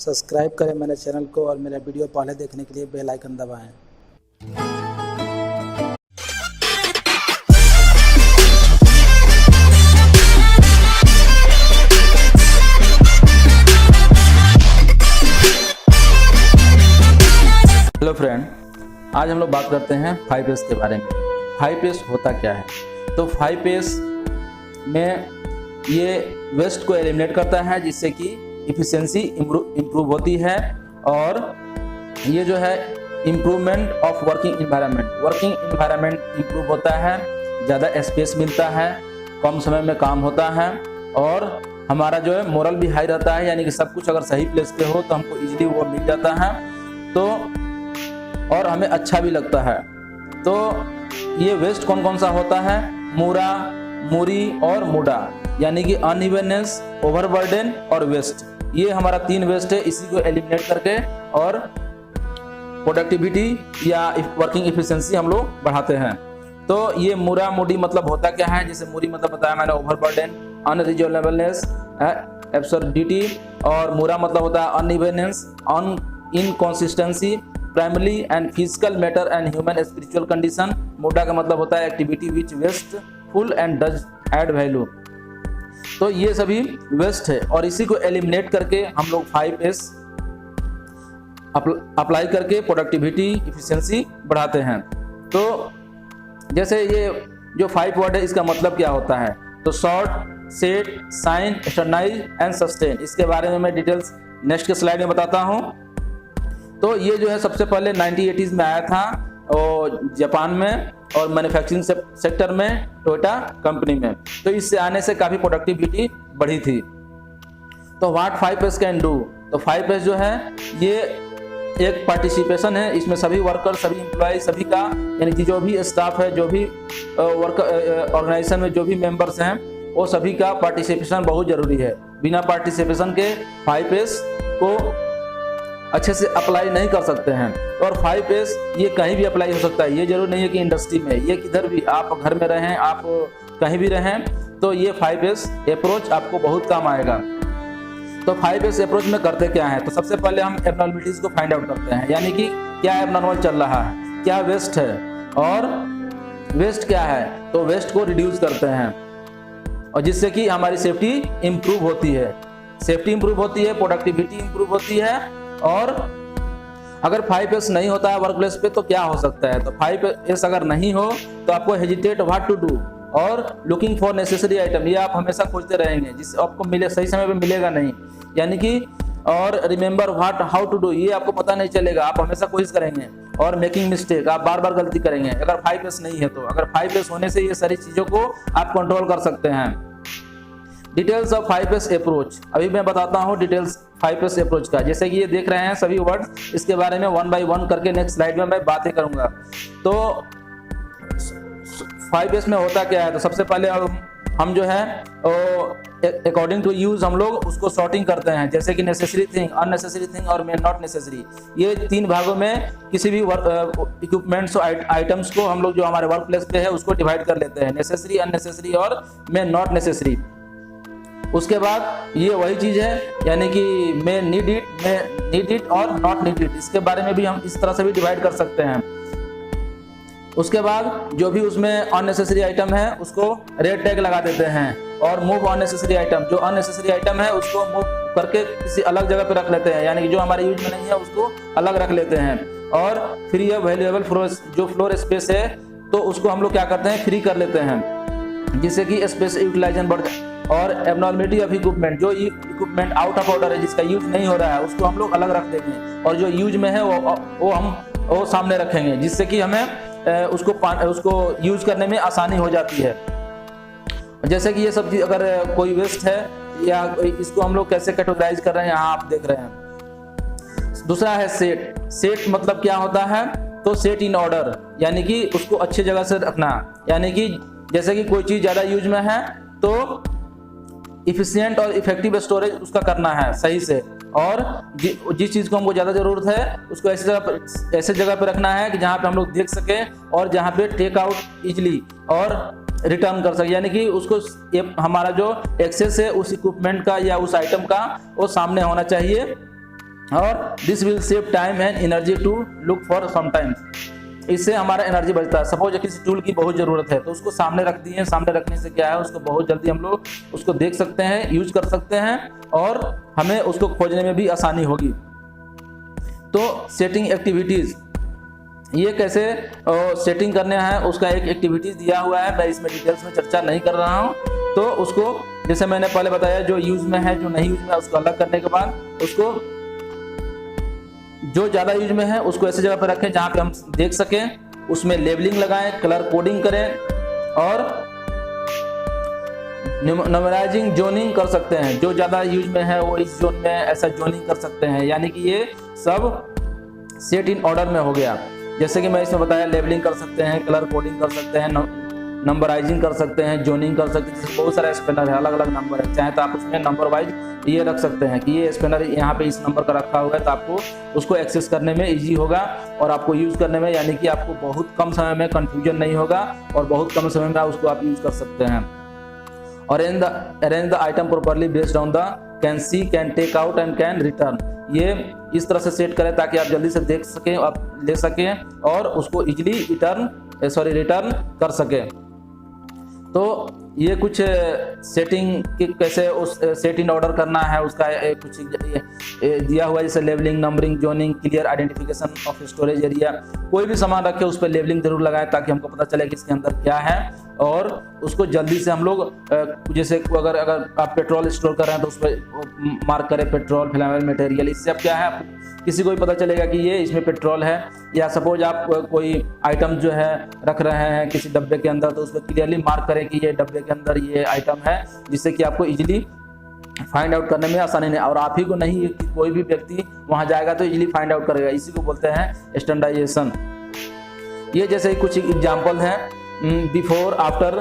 Subscribe करें मेरे channel को और मेरा वीडियो पहले देखने के लिए बेल आइकन दबाएं। हेलो फ्रेंड, आज हम लोग बात करते हैं 5S के बारे में। 5S होता क्या है? तो 5S में ये वेस्ट को एलिमिनेट करता है जिससे कि इफिशिएंसी इम्प्रूव होती है और ये जो है improvement of working environment improve होता है, ज़्यादा स्पेस मिलता है, कम समय में काम होता है और हमारा जो है मोरल भी हाई रहता है, यानी कि सब कुछ अगर सही प्लेस पे हो तो हमको इजीली वो मिल जाता है तो और हमें अच्छा भी लगता है। तो ये वेस्ट कौन कौन सा होता है? मूरा, मूरी और मूडा, यानी कि अनइवननेस, ओवरबर्डन और वेस्ट। ये हमारा 3 वेस्ट है। इसी को एलिमिनेट करके और प्रोडक्टिविटी या वर्किंग इफिशिएंसी हम लोग बढ़ाते हैं। तो ये मूरा मूडी मतलब होता क्या है? जैसे मूरी मतलब बताया मैंने ओवरबर्डन, अनरिजनेबलनेस, एब्सर्डिटी, और मूरा मतलब होता है unevenness, inconsistency, primary and physical matter and human spiritual condition. Muda का मतलब होता है activity which wasteful and does add value. तो ये सभी वेस्ट है और इसी को एलिमिनेट करके हम लोग 5S अप्लाई करके प्रोडक्टिविटी इफिशिएंसी बढ़ाते हैं। तो जैसे ये जो 5 वर्ड है इसका मतलब क्या होता है? तो sort, set, shine, standardize and sustain. इसके बारे में मैं डिटेल्स नेक्स्ट के स्लाइड में बताता हूँ। तो ये जो है सबसे पहले 1980s में आया था और जापान में और मैन्युफैक्चरिंग सेक्टर में टोयोटा कंपनी में। तो इससे आने से काफ़ी प्रोडक्टिविटी बढ़ी थी। तो व्हाट 5S कैन डू? तो 5S जो है ये एक पार्टिसिपेशन है, इसमें सभी वर्कर, सभी एम्प्लॉय, सभी का, यानी कि जो भी स्टाफ है, जो भी ऑर्गेनाइजेशन में जो भी मेंबर्स हैं वो सभी का पार्टिसिपेशन बहुत ज़रूरी है। बिना पार्टिसिपेशन के 5S को अच्छे से अप्लाई नहीं कर सकते हैं। और 5S ये कहीं भी अप्लाई हो सकता है, ये जरूर नहीं है कि इंडस्ट्री में, ये किधर भी, आप घर में रहें, आप कहीं भी रहें, तो ये 5S अप्रोच आपको बहुत काम आएगा। तो 5S अप्रोच में करते क्या है? तो सबसे पहले हम एबनॉर्मलिटीज को फाइंड आउट करते हैं, यानी कि क्या एबनॉर्मल चल रहा है, क्या वेस्ट है और वेस्ट क्या है, तो वेस्ट को रिड्यूस करते हैं और जिससे कि हमारी सेफ्टी इंप्रूव होती है। सेफ्टी इंप्रूव होती है, प्रोडक्टिविटी इंप्रूव होती है। और अगर 5S नहीं होता है वर्क प्लेस पे तो क्या हो सकता है? तो 5S अगर नहीं हो तो आपको हेजिटेट व्हाट टू डू और लुकिंग फॉर नेसेसरी आइटम, ये आप हमेशा खोजते रहेंगे जिससे आपको मिले, सही समय पे मिलेगा नहीं, यानी कि और remember what how to do, ये आपको पता नहीं चलेगा, आप हमेशा कोशिश करेंगे। और मेकिंग मिस्टेक, आप बार बार गलती करेंगे अगर 5S नहीं है तो। अगर 5S होने से ये सारी चीज़ों को आप कंट्रोल कर सकते हैं। डिटेल्स ऑफ 5S अप्रोच, अभी मैं बताता हूँ डिटेल्स 5S अप्रोच का। जैसे कि ये देख रहे हैं सभी वर्ड्स, इसके बारे में 1 बाय 1 करके नेक्स्ट स्लाइड में मैं बातें करूंगा। तो 5S में होता क्या है? तो सबसे पहले हम जो है अकॉर्डिंग टू यूज हम लोग उसको सॉर्टिंग करते हैं, जैसे कि नेसेसरी थिंग, अननेसेसरी थिंग और मे नॉट नेसेसरी। ये 3 भागों में किसी भी इक्विपमेंट्स और आइटम्स को हम लोग जो हमारे वर्क प्लेस पे है उसको डिवाइड कर लेते हैं, नेसेसरी, अननेसेसरी और मे नॉट नेसेसरी। उसके बाद ये वही चीज़ है, यानी कि मे नीड इट और नॉट नीड इट, इसके बारे में भी हम इस तरह से भी डिवाइड कर सकते हैं। उसके बाद जो भी उसमें अननेसेसरी आइटम है उसको रेड टैग लगा देते हैं और मूव अननेसेसरी आइटम, जो अननेसेसरी आइटम है उसको मूव करके किसी अलग जगह पे रख लेते हैं, यानी कि जो हमारे यूज में नहीं है उसको अलग रख लेते हैं। और फिर ये वैल्यूएबल जो फ्लोर स्पेस है तो उसको हम लोग क्या करते हैं, फ्री कर लेते हैं, जिससे कि स्पेस यूटिलाइजेशन बढ़ जाए। और एबनॉर्मलिटी ऑफ इक्विपमेंट, जो इक्विपमेंट आउट ऑफ ऑर्डर है, जिसका यूज नहीं हो रहा है, उसको हम लोग अलग रख देंगे और जो यूज में है वो सामने रखेंगे, जिससे कि हमें उसको यूज करने में आसानी हो जाती है। जैसे कि ये सब चीज अगर कोई वेस्ट है या इसको हम लोग कैसे कैटेगराइज कर रहे हैं, यहाँ आप देख रहे हैं। दूसरा है सेट। सेट मतलब क्या होता है? तो सेट इन ऑर्डर, यानी कि उसको अच्छी जगह से रखना, यानी कि जैसे कि कोई चीज ज्यादा यूज में है तो इफिशिएंट और इफेक्टिव स्टोरेज उसका करना है सही से, और जिस चीज़ को हमको ज़्यादा ज़रूरत है उसको ऐसे जगह पर रखना है कि जहाँ पे हम लोग देख सकें और जहाँ पे टेक आउट इजली और रिटर्न कर सके, यानी कि उसको हमारा जो एक्सेस है उस इक्विपमेंट का या उस आइटम का वो सामने होना चाहिए और this will save time and energy to look for sometimes. इससे हमारा एनर्जी बचता है। सपोज किसी टूल की बहुत ज़रूरत है तो उसको सामने रख दिए, सामने रखने से क्या है, उसको बहुत जल्दी हम लोग उसको देख सकते हैं, यूज कर सकते हैं और हमें उसको खोजने में भी आसानी होगी। तो सेटिंग एक्टिविटीज़, ये कैसे सेटिंग करने हैं उसका एक एक्टिविटीज़ दिया हुआ है, मैं इसमें डिटेल्स में चर्चा नहीं कर रहा हूँ। तो उसको जैसे मैंने पहले बताया, जो यूज़ में है जो नहीं यूज़ में है उसको अलग करने के बाद उसको जो ज़्यादा यूज में है उसको ऐसी जगह पर रखें जहाँ पे हम देख सकें, उसमें लेबलिंग लगाएं, कलर कोडिंग करें और न्यूमराइजिंग जोनिंग कर सकते हैं। जो ज़्यादा यूज में है वो इस जोन में ऐसा जोनिंग कर सकते हैं, यानी कि ये सब सेट इन ऑर्डर में हो गया। जैसे कि मैं इसमें बताया, लेबलिंग कर सकते हैं, कलर कोडिंग कर सकते हैं, नंबराइजिंग कर सकते हैं, जोनिंग कर सकते हैं। जैसे बहुत सारा स्पेनर है, अलग अलग नंबर है, चाहे तो आप उसमें नंबर वाइज ये रख सकते हैं कि ये स्पेनर यहाँ पे इस नंबर का रखा हुआ है, तो आपको उसको एक्सेस करने में इजी होगा और आपको यूज़ करने में, यानी कि आपको बहुत कम समय में कंफ्यूजन नहीं होगा और बहुत कम समय में उसको आप यूज़ कर सकते हैं। और arrange the item properly based on the can see, can take out and can return. ये इस तरह से सेट करें ताकि आप जल्दी से देख सकें, आप ले सकें और उसको इजीली रिटर्न कर सकें। तो ये कुछ सेटिंग की कैसे उस सेट इन ऑर्डर करना है उसका कुछ दिया हुआ है, जैसे labelling, numbering, zoning, clear identification of storage area. कोई भी सामान रखे उस पर लेबलिंग जरूर लगाएं ताकि हमको पता चले कि इसके अंदर क्या है और उसको जल्दी से हम लोग, जैसे अगर आप पेट्रोल स्टोर कर रहे हैं तो उस पर मार्क करें पेट्रोल फ्लेमेबल मटेरियल। इससे अब क्या है, किसी को भी पता चलेगा कि ये इसमें पेट्रोल है। या सपोज आप कोई आइटम जो है रख रहे हैं किसी डब्बे के अंदर, तो उस पर क्लियरली मार्क करें कि ये डब्बे के अंदर ये आइटम है, जिससे कि आपको इजीली फाइंड आउट करने में आसानी नहीं, और आप ही को नहीं, कोई भी व्यक्ति वहां जाएगा तो इजीली फाइंड आउट करेगा। इसी को बोलते हैं स्टैंडर्डाइजेशन। ये जैसे कुछ एग्जाम्पल हैं, बिफोर आफ्टर,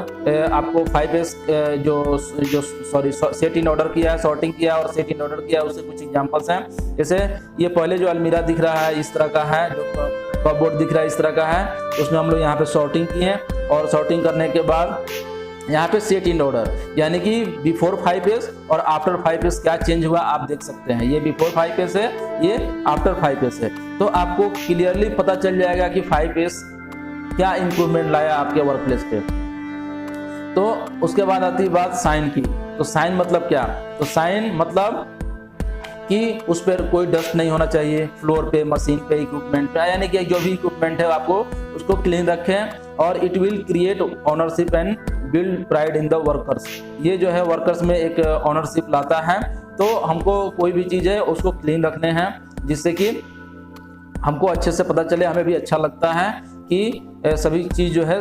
आपको 5S जो सेट इन ऑर्डर किया है, सॉर्टिंग किया और सेट इन ऑर्डर किया, उससे कुछ एग्जांपल्स हैं। जैसे ये पहले जो अलमीरा दिख रहा है इस तरह का है, जो कपबोर्ड दिख रहा है इस तरह का है, उसमें हम लोग यहाँ पे सॉर्टिंग किए और सॉर्टिंग करने के बाद यहाँ पे सेट इन ऑर्डर, यानी कि बिफोर 5S और आफ्टर 5S क्या चेंज हुआ आप देख सकते हैं। ये बिफोर 5S है, ये आफ्टर 5S है, तो आपको क्लियरली पता चल जाएगा कि 5S क्या इंप्रूवमेंट लाया आपके वर्क प्लेस पे। तो उसके बाद आती है बात साइन की। तो साइन मतलब क्या? तो साइन मतलब कि उस पर कोई डस्ट नहीं होना चाहिए, फ्लोर पे, मशीन पे, इक्विपमेंट पे, यानी कि जो भी इक्विपमेंट है आपको उसको क्लीन रखें। और it will create ownership and build pride in the workers. ये जो है वर्कर्स में एक ऑनरशिप लाता है। तो हमको कोई भी चीज़ है उसको क्लीन रखने हैं, जिससे कि हमको अच्छे से पता चले, हमें भी अच्छा लगता है कि सभी चीज़ जो है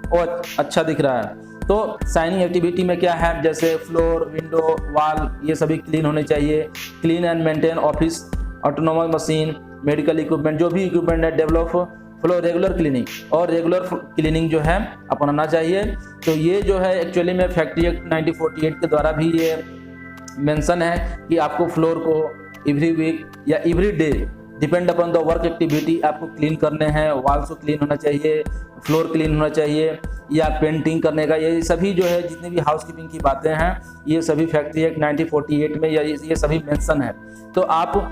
वो अच्छा दिख रहा है। तो साइनिंग एक्टिविटी में क्या है, जैसे फ्लोर, विंडो, वॉल, ये सभी क्लीन होने चाहिए। Clean and maintain office, autonomous machine, medical equipment, जो भी इक्विपमेंट है, डेवलप फ्लो रेगुलर क्लीनिंग, और रेगुलर क्लीनिंग जो है अपनाना चाहिए। तो ये जो है एक्चुअली में फैक्ट्री एक्ट 1948 के द्वारा भी ये मेंशन है कि आपको फ्लोर को एवरी वीक या every day depend upon the work activity आपको क्लीन करने हैं। वॉल्स को क्लीन होना चाहिए, फ्लोर क्लीन होना चाहिए, या पेंटिंग करने का, ये सभी जो है जितनी भी हाउसकीपिंग की बातें हैं ये सभी फैक्ट्री एक्ट 1948 में ये सभी मेंशन है। तो आप,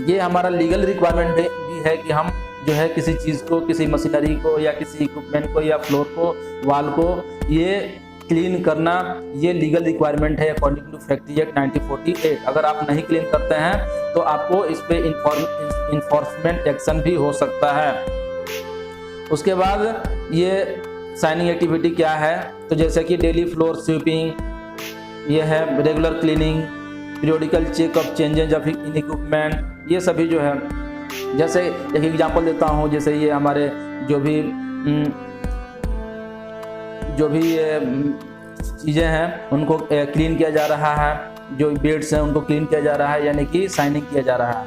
ये हमारा लीगल रिक्वायरमेंट भी है कि हम जो है किसी चीज़ को, किसी मशीनरी को या किसी इक्विपमेंट को या फ्लोर को, वॉल को, ये क्लीन करना ये लीगल रिक्वायरमेंट है अकॉर्डिंग टू फैक्ट्री एक्ट 1948। अगर आप नहीं क्लीन करते हैं तो आपको इस पे इन्फोर्समेंट एक्शन भी हो सकता है। उसके बाद ये साइनिंग एक्टिविटी क्या है, तो जैसे कि डेली फ्लोर स्वीपिंग, ये है regular cleaning, periodical checkup, changes of in equipment, ये सभी जो है। जैसे एक एग्जांपल देता हूँ, जैसे ये हमारे जो भी चीज़ें हैं उनको क्लीन किया जा रहा है, जो बेड्स हैं उनको क्लीन किया जा रहा है, यानी कि साइनिंग किया जा रहा है।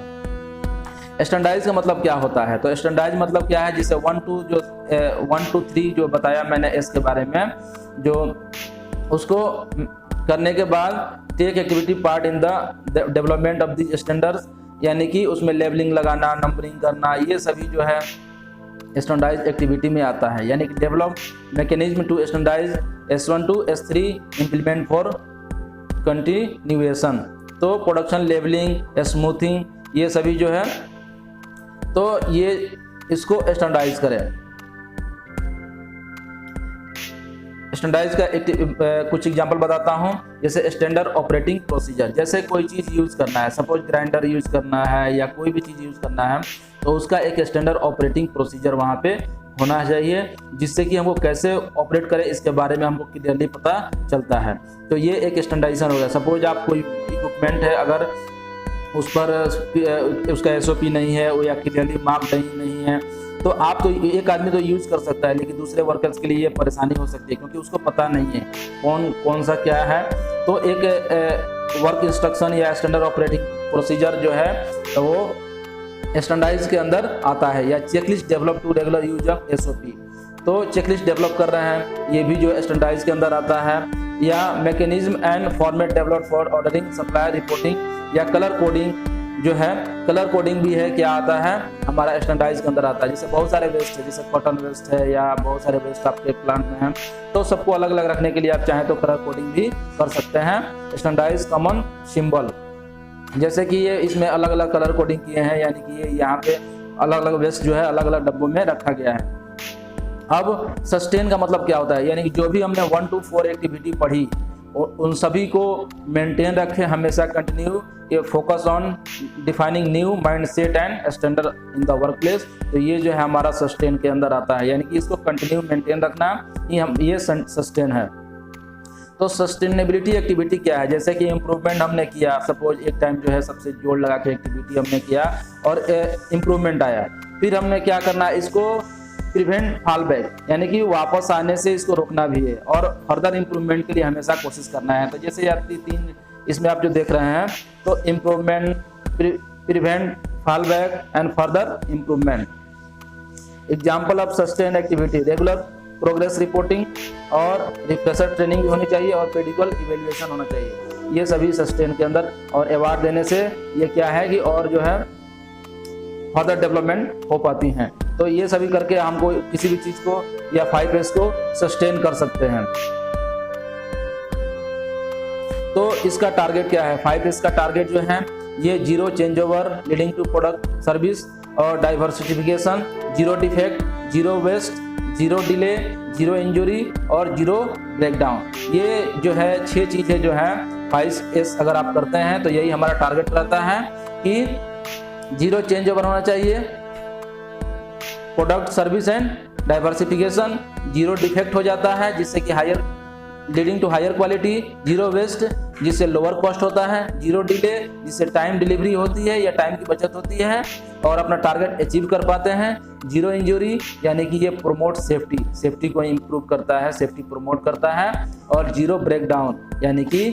स्टैंडर्डाइज का मतलब क्या होता है? तो स्टैंडर्डाइज मतलब क्या है, जिसे 1 to 3 जो बताया मैंने एस के बारे में, जो उसको करने के बाद take activity part in the development of the standards, यानी कि उसमें लेबलिंग लगाना, नंबरिंग करना, ये सभी जो है स्टैंडर्डाइज एक्टिविटी में आता है। यानी कि develop mechanism to standardize S1 to S3 implement for continuation. तो प्रोडक्शन, लेबलिंग, स्मूथिंग, ये सभी जो है, तो ये इसको स्टैंडर्डाइज करें। स्टैंडर्डाइज का कुछ एग्जांपल बताता हूं, जैसे स्टैंडर्ड ऑपरेटिंग प्रोसीजर। जैसे कोई चीज़ यूज़ करना है, सपोज ग्राइंडर यूज़ करना है या कोई भी चीज़ यूज़ करना है, तो उसका एक स्टैंडर्ड ऑपरेटिंग प्रोसीजर वहाँ पे होना चाहिए, जिससे कि हमको कैसे ऑपरेट करें इसके बारे में हमको क्लियरली पता चलता है। तो ये एक स्टैंडर्डाइजेशन हो गया। सपोज आप कोई इक्विपमेंट है, अगर उस पर उसका SOP नहीं है या क्लियरली मार्क नहीं है, तो आप तो एक आदमी तो यूज़ कर सकता है, लेकिन दूसरे वर्कर्स के लिए ये परेशानी हो सकती है, क्योंकि उसको पता नहीं है कौन सा क्या है। तो एक वर्क इंस्ट्रक्शन या स्टैंडर्ड ऑपरेटिंग प्रोसीजर जो है, तो वो स्टैंडर्डाइज के अंदर आता है। या checklist develop to regular use of SOP, तो चेकलिस्ट डेवलप कर रहे हैं, ये भी जो स्टैंडर्डाइज के अंदर आता है। या mechanism and format develop for ordering, supplier reporting या कलर कोडिंग जो है, कलर कोडिंग भी है, क्या आता है हमारा स्टैंडर्डाइज के अंदर आता है। जैसे बहुत सारे वेस्ट है, जैसे कॉटन वेस्ट है या बहुत सारे वेस्ट आपके प्लांट में हैं, तो सबको अलग अलग रखने के लिए आप चाहें तो कलर कोडिंग भी कर सकते हैं। स्टैंडर्डाइज कॉमन सिंबल, जैसे कि ये इसमें अलग अलग कलर कोडिंग किए हैं, यानी कि ये यहाँ पे अलग अलग वेस्ट जो है अलग अलग डब्बों में रखा गया है। अब सस्टेन का मतलब क्या होता है, यानी कि जो भी हमने 1 to 4 एक्टिविटी पढ़ी उन सभी को मेंटेन रखें हमेशा, कंटिन्यू, ये focus on defining new mindset and standard in the work place. तो ये जो है हमारा सस्टेन के अंदर आता है, यानी कि इसको कंटिन्यू मेंटेन रखना, ये सस्टेन है। तो सस्टेनेबिलिटी एक्टिविटी क्या है, जैसे कि इम्प्रूवमेंट हमने किया, सपोज एक टाइम जो है सबसे जोड़ लगा के एक्टिविटी हमने किया और इम्प्रूवमेंट आया, फिर हमने क्या करना, इसको प्रिवेंट फॉल बैक, यानी कि वापस आने से इसको रोकना भी है और फर्दर इम्प्रूवमेंट के लिए हमेशा कोशिश करना है। तो जैसे आपकी 3 इसमें आप जो देख रहे हैं, तो improvement, prevent, fall back and further improvement. Example of sustain activity, regular progress reporting और रिफ्रेशर ट्रेनिंग भी होनी चाहिए और पेडिकल इवेल्युएशन होना चाहिए, ये सभी सस्टेन के अंदर। और अवार्ड देने से ये क्या है कि और जो है फर्दर डेवलपमेंट हो पाती हैं। तो ये सभी करके हमको किसी भी चीज़ को या 5S को सस्टेन कर सकते हैं। तो इसका टारगेट क्या है, 5S का टारगेट जो है ये 0 change over leading to product service और diversification, 0 defect, 0 waste, 0 delay, 0 injury और 0 ब्रेकडाउन। ये जो है 6 चीज़ें जो है 5S अगर आप करते हैं तो यही हमारा टारगेट रहता है कि 0 चेंज ओवर होना चाहिए, product service and diversification, 0 defect हो जाता है जिससे कि higher leading to higher quality, 0 waste जिससे लोअर कॉस्ट होता है, 0 डिले जिससे टाइम डिलीवरी होती है या टाइम की बचत होती है और अपना टारगेट अचीव कर पाते हैं, 0 इंजरी यानी कि ये प्रोमोट सेफ्टी को इम्प्रूव करता है, सेफ्टी प्रोमोट करता है, और 0 ब्रेकडाउन यानी कि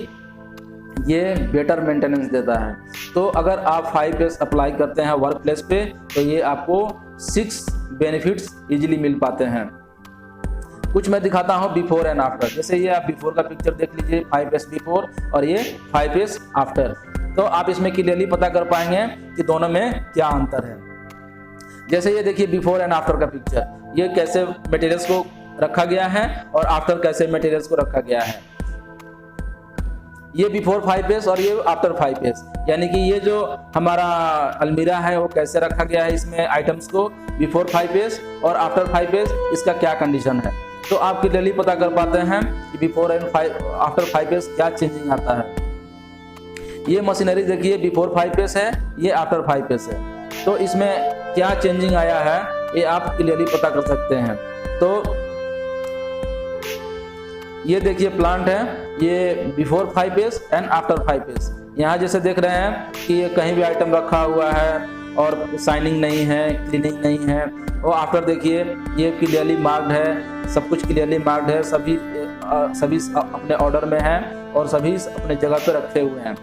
ये बेटर मेंटेनेंस देता है। तो अगर आप 5S अप्लाई करते हैं वर्क प्लेस पे तो ये आपको 6 बेनिफिट्स इजीली मिल पाते हैं। कुछ मैं दिखाता हूँ बिफोर एंड आफ्टर। जैसे ये आप बिफोर का पिक्चर देख लीजिए, 5S बिफोर और ये 5S आफ्टर, तो आप इसमें क्लियरली पता कर पाएंगे कि दोनों में क्या अंतर है। जैसे ये देखिए बिफोर एंड आफ्टर का पिक्चर, ये कैसे मटेरियल्स को रखा गया है और आफ्टर कैसे मटेरियल्स को रखा गया है। ये बिफोर 5S और ये आफ्टर 5S, यानी कि ये जो हमारा अलमीरा है वो कैसे रखा गया है इसमें आइटम्स को बिफोर 5S और आफ्टर 5S, इसका क्या कंडीशन है। तो आप क्लियरली पता कर पाते हैं कि बिफोर एंड आफ्टर 5S क्या चेंजिंग आता है। ये मशीनरी देखिए बिफोर 5S है, ये आफ्टर 5S है, तो इसमें क्या चेंजिंग आया है ये आप क्लियरली पता कर सकते हैं। तो ये देखिए प्लांट है, ये before 5S and after 5S। यहाँ जैसे देख रहे हैं कि ये कहीं भी आइटम रखा हुआ है और शाइनिंग नहीं है, क्लीनिंग नहीं है। और आफ्टर देखिए ये क्लियरली मार्क्ड है, सब कुछ क्लियरली मार्क्ड है, सभी अपने ऑर्डर में हैं और सभी अपने जगह पे रखे हुए हैं।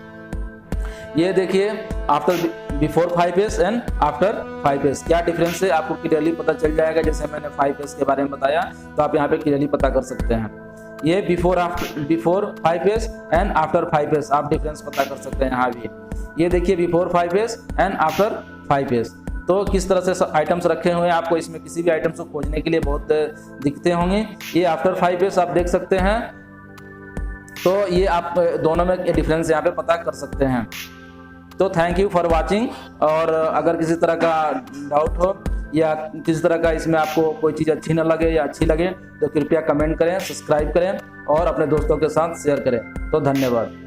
ये देखिए after before 5S and after 5S क्या डिफरेंस है आपको क्लियरली पता चल जाएगा। जैसे मैंने 5S के बारे में बताया तो आप यहाँ पे क्लियरली पता कर सकते हैं। ये before 5S and after 5S आप डिफरेंस पता कर सकते हैं यहाँ भी। ये देखिए before 5S and after 5S, तो किस तरह से आइटम्स रखे हुए हैं, आपको इसमें किसी भी आइटम्स को खोजने के लिए बहुत दिखते होंगे। ये आफ्टर 5S आप देख सकते हैं, तो ये आप दोनों में डिफरेंस यहाँ पे पता कर सकते हैं। तो थैंक यू फॉर वाचिंग। और अगर किसी तरह का डाउट हो या किसी तरह का इसमें आपको कोई चीज़ अच्छी ना लगे या अच्छी लगे तो कृपया कमेंट करें, सब्सक्राइब करें और अपने दोस्तों के साथ शेयर करें। तो धन्यवाद।